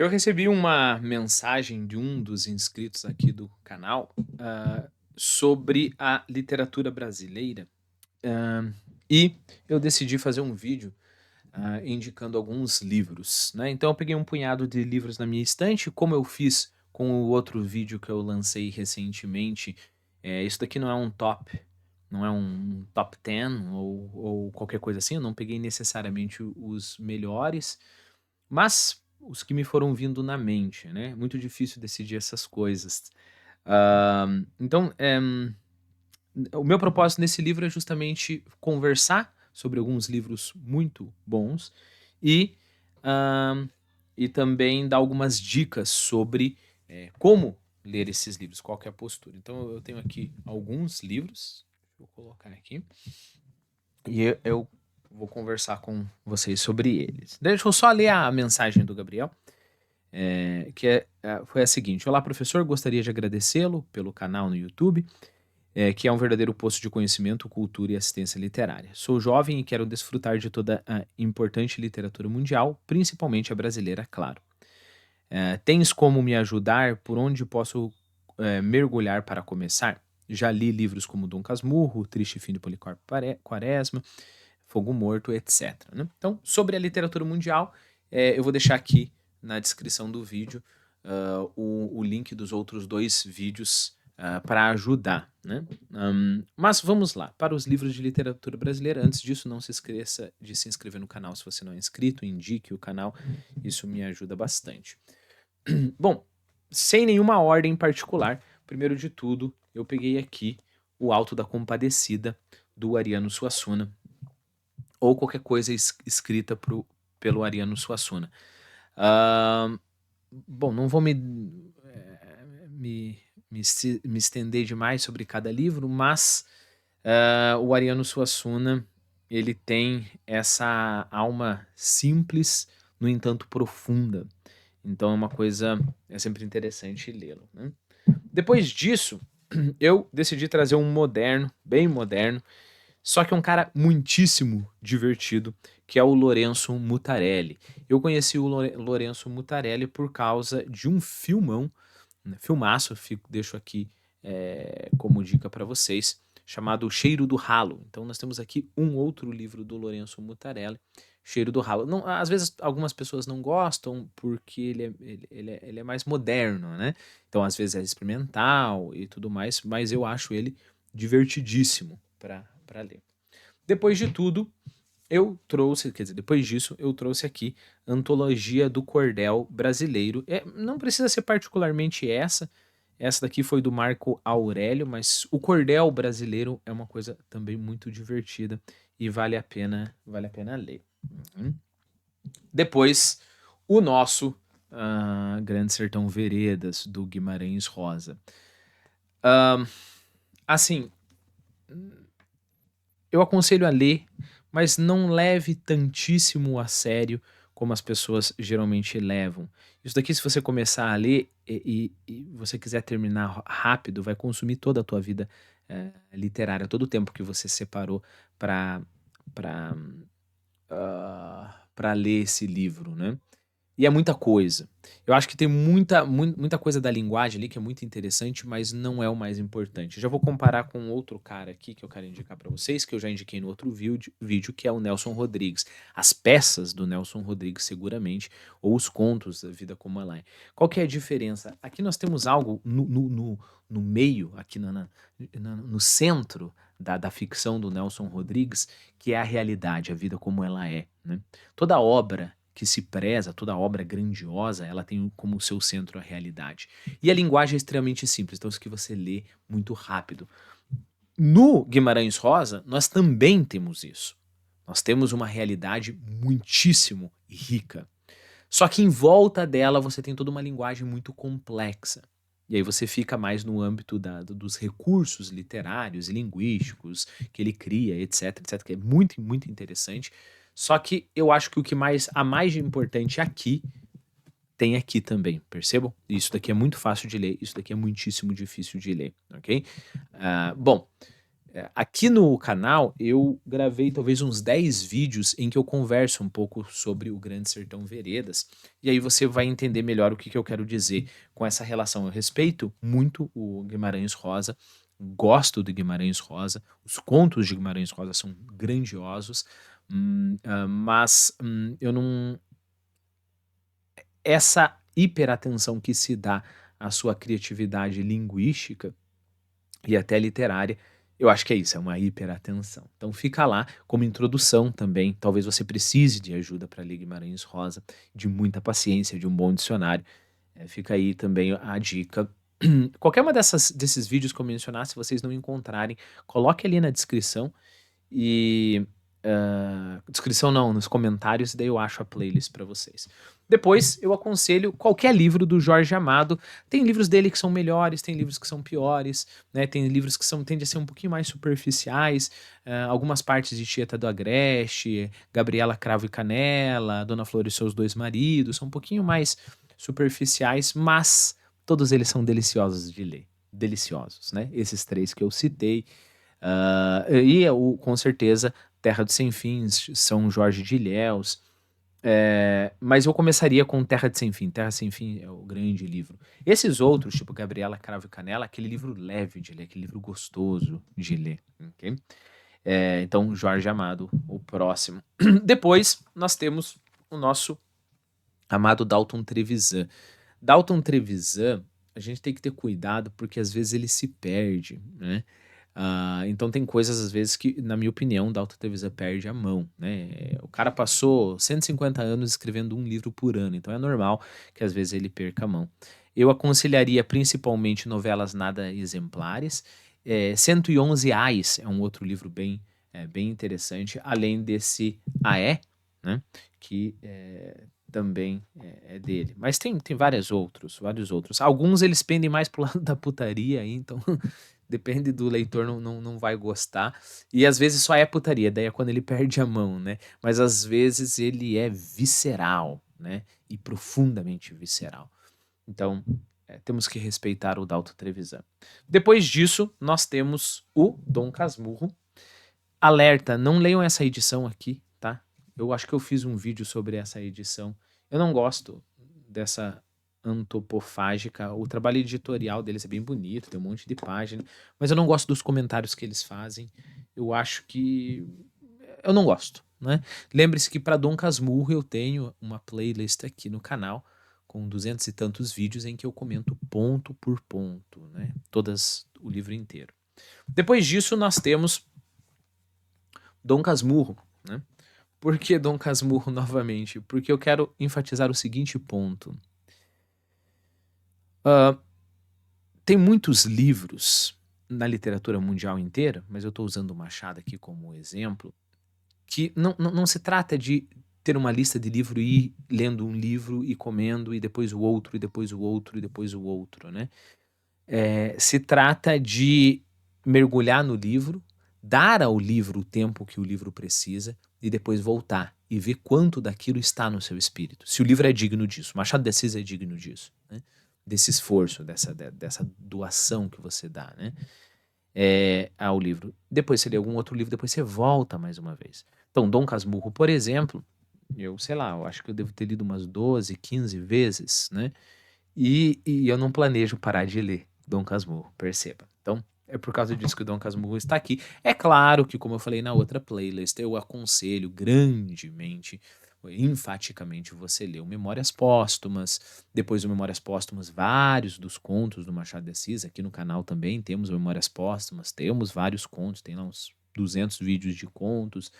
Eu recebi uma mensagem de um dos inscritos aqui do canal, sobre a literatura brasileira, hã, e eu decidi fazer um vídeo, indicando alguns livros, né. Então eu peguei um punhado de livros na minha estante, como eu fiz com o outro vídeo que eu lancei recentemente, isso daqui não é um top, não é um top 10 ou qualquer coisa assim, eu não peguei necessariamente os melhores, mas os que me foram vindo na mente, né, muito difícil decidir essas coisas. Então, o meu propósito nesse livro é justamente conversar sobre alguns livros muito bons e, hã, e também dar algumas dicas sobre, como ler esses livros, qual que é a postura. Então eu tenho aqui alguns livros, vou colocar aqui, e eu vou conversar com vocês sobre eles. Deixa eu só ler a mensagem do Gabriel. Foi a seguinte: "Olá, professor, gostaria de agradecê-lo pelo canal no YouTube, que é um verdadeiro poço de conhecimento, cultura e assistência literária. Sou jovem e quero desfrutar de toda a importante literatura mundial, principalmente a brasileira, claro. Tens como me ajudar? Por onde posso mergulhar para começar? Já li livros como Dom Casmurro, Triste Fim de Policarpo Quaresma, Fogo Morto, etc. Né? Então, sobre a literatura mundial, eu vou deixar aqui na descrição do vídeo o link dos outros dois vídeos para ajudar. Né? Mas vamos lá, para os livros de literatura brasileira. Antes disso, não se esqueça de se inscrever no canal se você não é inscrito, indique o canal, isso me ajuda bastante. Bom, sem nenhuma ordem particular, primeiro de tudo, eu peguei aqui o Alto da Compadecida, do Ariano Suassuna, ou qualquer coisa escrita pelo Ariano Suassuna. Ah, bom, não vou me, me estender demais sobre cada livro, mas o Ariano Suassuna, ele tem essa alma simples, no entanto profunda. Então é uma coisa, é sempre interessante lê-lo, né? Depois disso, eu decidi trazer um moderno, bem moderno, só que é um cara muitíssimo divertido, que é o Lourenço Mutarelli. Eu conheci o Lourenço Mutarelli por causa de um filmão, né, filmaço, deixo aqui como dica para vocês, chamado Cheiro do Ralo. Então nós temos aqui um outro livro do Lourenço Mutarelli, Cheiro do Ralo. Não, às vezes algumas pessoas não gostam porque ele é mais moderno, né? Então às vezes é experimental e tudo mais, mas eu acho ele divertidíssimo para ler. Depois de tudo, depois disso, eu trouxe aqui Antologia do Cordel Brasileiro. Não precisa ser particularmente essa daqui foi do Marco Aurélio, mas o cordel brasileiro é uma coisa também muito divertida e vale a pena ler. Uhum. Depois, o nosso Grande Sertão Veredas, do Guimarães Rosa. Ahn, assim, eu aconselho a ler, mas não leve tantíssimo a sério como as pessoas geralmente levam. Isso daqui, se você começar a ler e você quiser terminar rápido, vai consumir toda a tua vida literária, todo o tempo que você separou para para ler esse livro, né? E é muita coisa. Eu acho que tem muita coisa da linguagem ali que é muito interessante, mas não é o mais importante. Já vou comparar com outro cara aqui que eu quero indicar para vocês, que eu já indiquei no outro vídeo, que é o Nelson Rodrigues. As peças do Nelson Rodrigues, seguramente, ou os contos da vida como ela é. Qual que é a diferença? Aqui nós temos algo no meio, aqui no centro da ficção do Nelson Rodrigues, que é a realidade, a vida como ela é. Né? Toda obra que se preza, toda obra grandiosa, ela tem como seu centro a realidade. E a linguagem é extremamente simples, então isso que você lê muito rápido. No Guimarães Rosa, nós também temos isso. Nós temos uma realidade muitíssimo rica. Só que em volta dela você tem toda uma linguagem muito complexa. E aí você fica mais no âmbito dos recursos literários e linguísticos que ele cria, etc, etc, que é muito, muito interessante. Só que eu acho que a mais importante aqui tem aqui também, percebam? Isso daqui é muito fácil de ler, isso daqui é muitíssimo difícil de ler, ok? Bom, Aqui no canal eu gravei talvez uns 10 vídeos em que eu converso um pouco sobre o Grande Sertão Veredas, e aí você vai entender melhor o que eu quero dizer com essa relação. Eu respeito muito o Guimarães Rosa, gosto do Guimarães Rosa, os contos de Guimarães Rosa são grandiosos, mas eu não. Essa hiperatenção que se dá à sua criatividade linguística e até literária, eu acho que é isso, é uma hiperatenção. Então fica lá como introdução também, talvez você precise de ajuda para ler Guimarães Rosa, de muita paciência, de um bom dicionário. Fica aí também a dica. Qualquer uma desses vídeos que eu mencionar, se vocês não encontrarem, coloque ali na descrição e descrição não, nos comentários, daí eu acho a playlist para vocês. Depois eu aconselho qualquer livro do Jorge Amado. Tem livros dele que são melhores, tem livros que são piores, né? Tem livros que tendem a ser um pouquinho mais superficiais. Algumas partes de Tieta do Agreste, Gabriela Cravo e Canela, Dona Flor e seus dois maridos, são um pouquinho mais superficiais, mas todos eles são deliciosos de ler. Deliciosos, né? Esses três que eu citei. Com certeza, Terra de Sem Fins, São Jorge de Ilhéus. Mas eu começaria com Terra de Sem Fim. Terra Sem Fim é o grande livro. Esses outros, tipo Gabriela Cravo e Canela, aquele livro leve de ler, aquele livro gostoso de ler. Okay? Então, Jorge Amado, o próximo. Depois, nós temos o nosso amado Dalton Trevisan. Dalton Trevisan, a gente tem que ter cuidado porque às vezes ele se perde, né? Então tem coisas às vezes que, na minha opinião, Dalton Trevisan perde a mão, né? O cara passou 150 anos escrevendo um livro por ano, então é normal que às vezes ele perca a mão. Eu aconselharia principalmente novelas nada exemplares. 111 Ais é um outro livro bem interessante, além desse Aé, né? Que também é dele. Mas tem vários outros. Alguns eles pendem mais pro lado da putaria aí, então depende do leitor, não vai gostar. E às vezes só é putaria, daí é quando ele perde a mão, né? Mas às vezes ele é visceral, né? E profundamente visceral. Então, temos que respeitar o Dalton Trevisan. Depois disso, nós temos o Dom Casmurro. Alerta, não leiam essa edição aqui, tá? Eu acho que eu fiz um vídeo sobre essa edição. Eu não gosto dessa antropofágica. O trabalho editorial deles é bem bonito, tem um monte de página, mas eu não gosto dos comentários que eles fazem. Eu acho que eu não gosto, né? Lembre-se que para Dom Casmurro eu tenho uma playlist aqui no canal com 200 e tantos vídeos em que eu comento ponto por ponto, né? O livro inteiro. Depois disso nós temos Dom Casmurro, né? Por que Dom Casmurro novamente? Porque eu quero enfatizar o seguinte ponto. Tem muitos livros na literatura mundial inteira, mas eu estou usando o Machado aqui como exemplo, que não se trata de ter uma lista de livro e ir lendo um livro e comendo, e depois o outro, e depois o outro, e depois o outro, né? Se trata de mergulhar no livro, dar ao livro o tempo que o livro precisa e depois voltar e ver quanto daquilo está no seu espírito. Se o livro é digno disso. Machado de Assis é digno disso, né? Desse esforço, dessa doação que você dá, né? Ao livro. Depois você lê algum outro livro, depois você volta mais uma vez. Então, Dom Casmurro, por exemplo, eu acho que eu devo ter lido umas 12, 15 vezes, né? E eu não planejo parar de ler Dom Casmurro, perceba. Então, é por causa disso que o Dom Casmurro está aqui. É claro que, como eu falei na outra playlist, eu aconselho grandemente, enfaticamente, você ler o Memórias Póstumas. Depois do Memórias Póstumas, vários dos contos do Machado de Assis. Aqui no canal também temos Memórias Póstumas, temos vários contos, tem lá uns 200 vídeos de contos.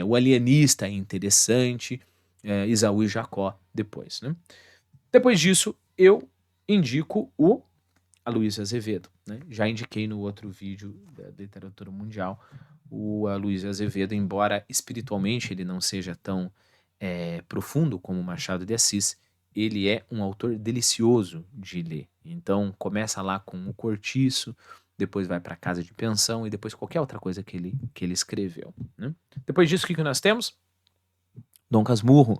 O Alienista é interessante. Isaú e Jacó depois, né? Depois disso, eu indico o Aloysio Azevedo, né? Já indiquei no outro vídeo da literatura mundial o Aloysio Azevedo, embora espiritualmente ele não seja tão profundo como Machado de Assis, ele é um autor delicioso de ler. Então começa lá com O Cortiço, depois vai para Casa de Pensão e depois qualquer outra coisa que ele escreveu, né? Depois disso, o que nós temos? Dom Casmurro,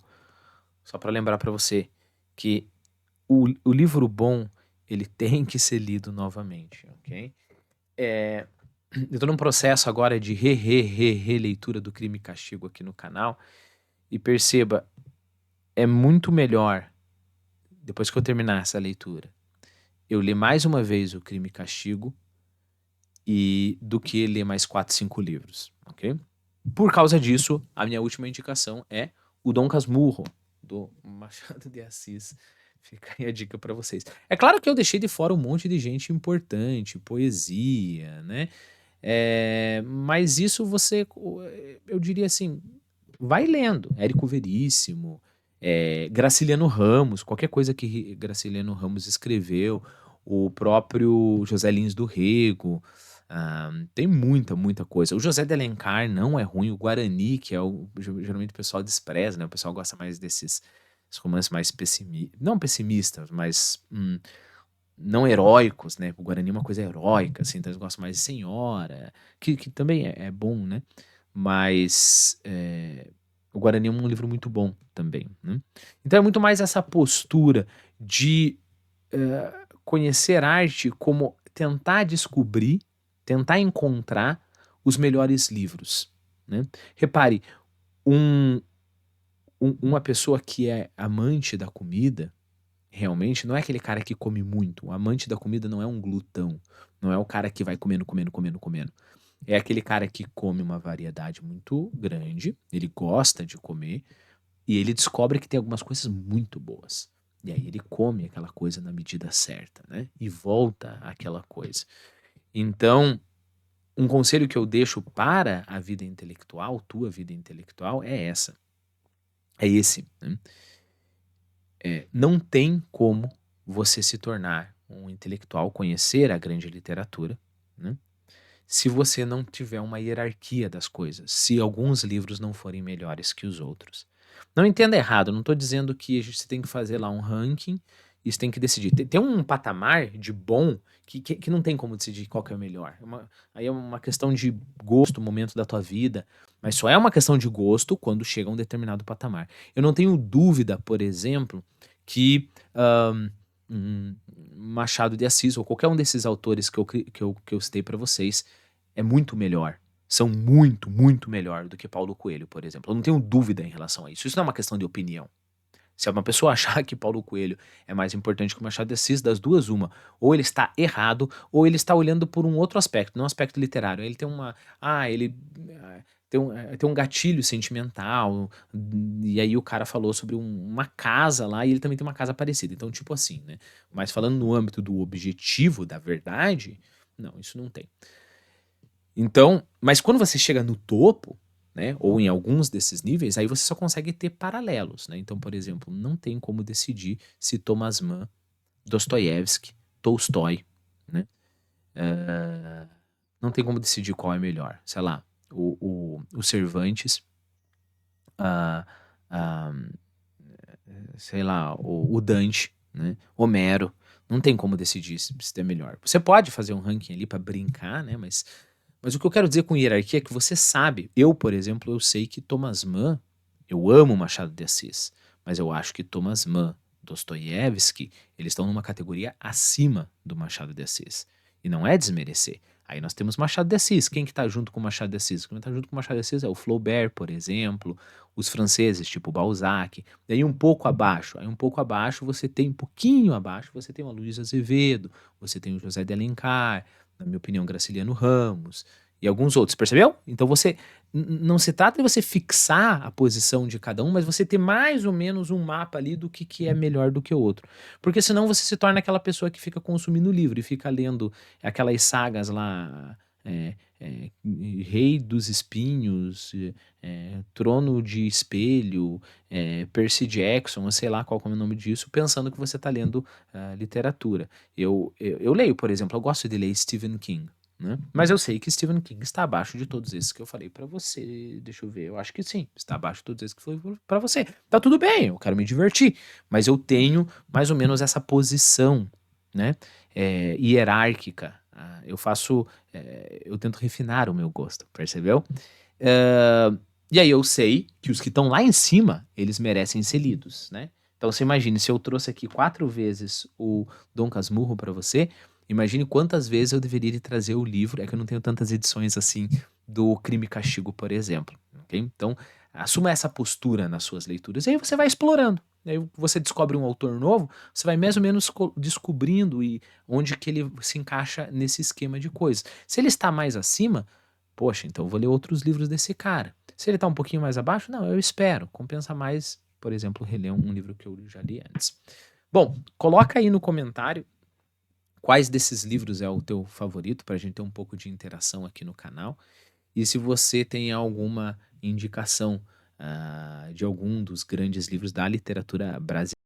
só para lembrar para você que o livro bom, ele tem que ser lido novamente, ok? eu tô num processo agora de releitura do Crime e Castigo aqui no canal, e perceba, é muito melhor, depois que eu terminar essa leitura, eu ler mais uma vez o Crime e Castigo do que ler mais 4, 5 livros, ok? Por causa disso, a minha última indicação é o Dom Casmurro, do Machado de Assis. Fica aí a dica para vocês. É claro que eu deixei de fora um monte de gente importante, poesia, né? Mas isso eu diria assim, vai lendo. Érico Veríssimo, Graciliano Ramos, qualquer coisa que Graciliano Ramos escreveu, o próprio José Lins do Rego, tem muita, muita coisa. O José de Alencar não é ruim, o Guarani, que é geralmente o pessoal despreza, né? O pessoal gosta mais desses romances mais pessimistas, não pessimistas, mas não heróicos, né? O Guarani é uma coisa heróica, assim, então eles gostam mais de Senhora, que também é bom, né? Mas o Guarani é um livro muito bom também, né? Então é muito mais essa postura de conhecer arte como tentar descobrir, tentar encontrar os melhores livros, né? Repare, uma pessoa que é amante da comida, realmente, não é aquele cara que come muito. O amante da comida não é um glutão. Não é o cara que vai comendo, comendo, comendo, comendo. É aquele cara que come uma variedade muito grande, ele gosta de comer, e ele descobre que tem algumas coisas muito boas. E aí ele come aquela coisa na medida certa, né? E volta àquela coisa. Então, um conselho que eu deixo para a vida intelectual, tua vida intelectual, é essa. É esse, né? Não tem como você se tornar um intelectual, conhecer a grande literatura, né? Se você não tiver uma hierarquia das coisas, se alguns livros não forem melhores que os outros. Não entenda errado, não estou dizendo que você tem que fazer lá um ranking e você tem que decidir. Tem um patamar de bom que não tem como decidir qual que é o melhor. Aí é uma questão de gosto, momento da tua vida, mas só é uma questão de gosto quando chega a um determinado patamar. Eu não tenho dúvida, por exemplo, que Machado de Assis ou qualquer um desses autores que eu citei para vocês é muito melhor. São muito, muito melhor do que Paulo Coelho, por exemplo. Eu não tenho dúvida em relação a isso. Isso não é uma questão de opinião. Se uma pessoa achar que Paulo Coelho é mais importante que o Machado de Assis, das duas, uma. Ou ele está errado, ou ele está olhando por um outro aspecto, não um aspecto literário. Ele tem uma. Ele tem um gatilho sentimental. E aí o cara falou sobre uma casa lá, e ele também tem uma casa parecida. Então, tipo assim, né? Mas falando no âmbito do objetivo, da verdade, não, isso não tem. Então, mas quando você chega no topo, né, ou em alguns desses níveis, aí você só consegue ter paralelos, né? Então, por exemplo, não tem como decidir se Thomas Mann, Dostoiévski, Tolstói, né? Não tem como decidir qual é melhor. Sei lá, o Cervantes, ah, ah, sei lá, o Dante, né? Homero. Não tem como decidir se é melhor. Você pode fazer um ranking ali para brincar, né? Mas o que eu quero dizer com hierarquia é que você sabe. Eu, por exemplo, eu sei que Thomas Mann, eu amo Machado de Assis, mas eu acho que Thomas Mann, Dostoiévski, eles estão numa categoria acima do Machado de Assis. E não é desmerecer. Aí nós temos Machado de Assis. Quem que tá junto com Machado de Assis? Quem tá junto com Machado de Assis é o Flaubert, por exemplo, os franceses, tipo Balzac. Daí um pouco abaixo, você tem um pouquinho abaixo, você tem o Luiz Azevedo, você tem o José de Alencar, na minha opinião, Graciliano Ramos e alguns outros, percebeu? Então não se trata de você fixar a posição de cada um, mas você ter mais ou menos um mapa ali do que é melhor do que o outro. Porque senão você se torna aquela pessoa que fica consumindo livro e fica lendo aquelas sagas lá, Rei dos Espinhos, Trono de Espelho, Percy Jackson, sei lá qual é o nome disso, pensando que você está lendo literatura. Eu leio, por exemplo, eu gosto de ler Stephen King, né? Mas eu sei que Stephen King está abaixo de todos esses que eu falei pra você. Deixa eu ver, eu acho que sim, está abaixo de todos esses que eu falei pra você. Tá tudo bem, eu quero me divertir, mas eu tenho mais ou menos essa posição, né? Hierárquica. Eu tento refinar o meu gosto, percebeu? E aí eu sei que os que estão lá em cima, eles merecem ser lidos, né? Então você imagine, se eu trouxe aqui 4 vezes o Dom Casmurro pra você, Imagine quantas vezes eu deveria lhe trazer o livro, é que eu não tenho tantas edições assim do Crime e Castigo, por exemplo, ok? Então, assuma essa postura nas suas leituras, e aí você vai explorando. Aí você descobre um autor novo, você vai mais ou menos descobrindo e onde que ele se encaixa nesse esquema de coisas. Se ele está mais acima, poxa, então eu vou ler outros livros desse cara. Se ele está um pouquinho mais abaixo, não, eu espero. Compensa mais, por exemplo, reler um livro que eu já li antes. Bom, coloca aí no comentário quais desses livros é o teu favorito, para a gente ter um pouco de interação aqui no canal. E se você tem alguma indicação de algum dos grandes livros da literatura brasileira.